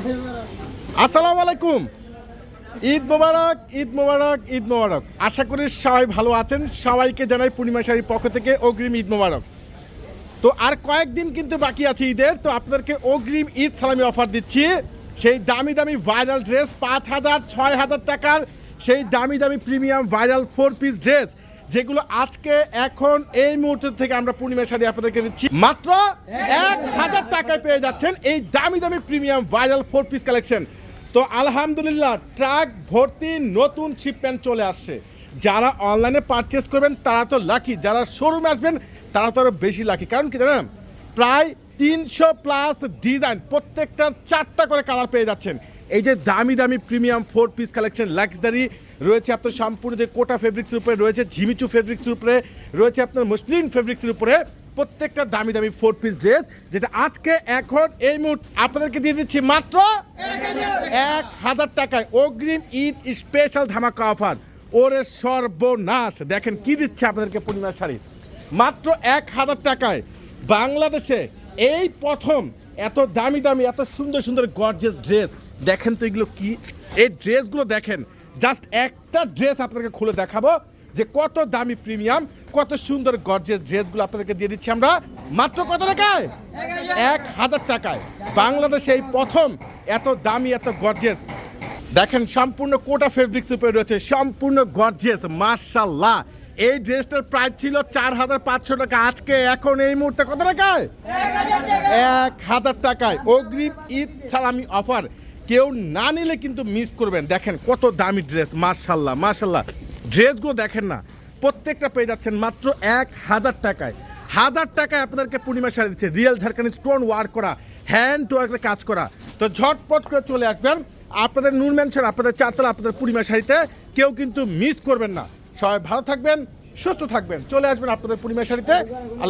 আসসালামু আলাইকুম। ঈদ মোবারক, ঈদ মোবারক, ঈদ মোবারক। আশা করি সবাই ভালো আছেন। সবাইকে জানাই পূর্ণিমা শাড়ির পক্ষ থেকে অগ্রিম ঈদ মোবারক। তো আর কয়েকদিন কিন্তু বাকি আছে ঈদের, তো আপনাদেরকে অগ্রিম ঈদ সালামি অফার দিচ্ছি। সেই দামি দামি ভাইরাল ড্রেস 5,000 6,000 টাকার সেই দামি দামি প্রিমিয়াম ভাইরাল 4 পিস ড্রেস, যেগুলো আজকে এখন এই মুহূর্ত থেকে আমরা পূর্ণিমা শাড়ি আপনাদেরকে দিচ্ছি মাত্র 1,000 টাকায় পেয়ে যাচ্ছেন এই দামি দামি প্রিমিয়াম ভাইরাল 4 পিস কালেকশন। তো আলহামদুলিল্লাহ ট্রাক ভর্তি নতুন শিপমেন্ট চলে আসছে। যারা অনলাইনে পারচেস করবেন তারা তো লাকি, যারা শোরুমে আসবেন তারা তো আরও বেশি লাকি। কারণ কি জানেন, প্রায় 300+ ডিজাইন, প্রত্যেকটার 4টা করে কালার পেয়ে যাচ্ছেন। এই যে দামি দামি প্রিমিয়াম 4 পিস কালেকশন লাক্সারি রয়েছে আপনার সম্পূর্ণ যে কোটা ফেব্রিক্সের উপরে রয়েছে, ঝিমিচু ফেব্রিক্সের উপরে রয়েছে, আপনার মসলিন ফেব্রিক্সের উপরে, প্রত্যেকটা দামি দামি 4 পিস ড্রেস, যেটা আজকে এখন এই মুহূর্তে আপনাদেরকে দিয়ে দিচ্ছি মাত্র 1,000 টাকায় অগ্রিম ঈদ স্পেশাল ধামাকা অফার। ওরে সর্বনাশ, দেখেন কি দিচ্ছে আপনাদেরকে পূর্ণিমা শাড়ি মাত্র 1,000 টাকায়। বাংলাদেশে এই প্রথম এত দামি দামি এত সুন্দর সুন্দর গর্জিয়াস ড্রেস। দেখেন তো এগুলো কি, এই ড্রেসগুলো দেখেন, জাস্ট একটা ড্রেস আপনাদেরকে খুলে দেখাবো যে কত দামি প্রিমিয়াম কত সুন্দর গর্জিয়াস ড্রেসগুলো আপনাদেরকে দিয়ে দিচ্ছি আমরা মাত্র কত টাকায়? 1,000 টাকায়। বাংলাদেশে এই প্রথম এত দামি এত গর্জিয়াস, দেখেন সম্পূর্ণ কোটা ফেব্রিক্স উপরে রয়েছে, সম্পূর্ণ গর্জিয়াস মাশাআল্লাহ। এই ড্রেসটার প্রাইস ছিল 4,500 টাকা, আজকে এখন এই মুহূর্তে কত টাকায়? 1,000 টাকায় অগ্রিম ঈদ সালামি অফার। কেউ না নিলে কিন্তু মিস করবেন। দেখেন কত দামি ড্রেস, মাশাআল্লাহ মাশাআল্লাহ। ড্রেসগুলো দেখেন না, প্রত্যেকটা পেয়ে যাচ্ছেন মাত্র 1,000 টাকায়। 1,000 টাকায় আপনাদেরকে পূর্ণিমা শাড়ি দিচ্ছে, রিয়েল ঝাড়খান্ডি স্টোন ওয়ার্ক করা, হ্যান্ড ওয়ার্কের কাজ করা। তো ঝটপট করে চলে আসবেন আপনাদের নূর ম্যানশন, আপনাদের চারতলা, আপনাদের পূর্ণিমা শাড়িতে। কেউ কিন্তু মিস করবেন না। সবাই ভালো থাকবেন, সুস্থ থাকবেন, চলে আসবেন আপনাদের পূর্ণিমা শাড়িতে।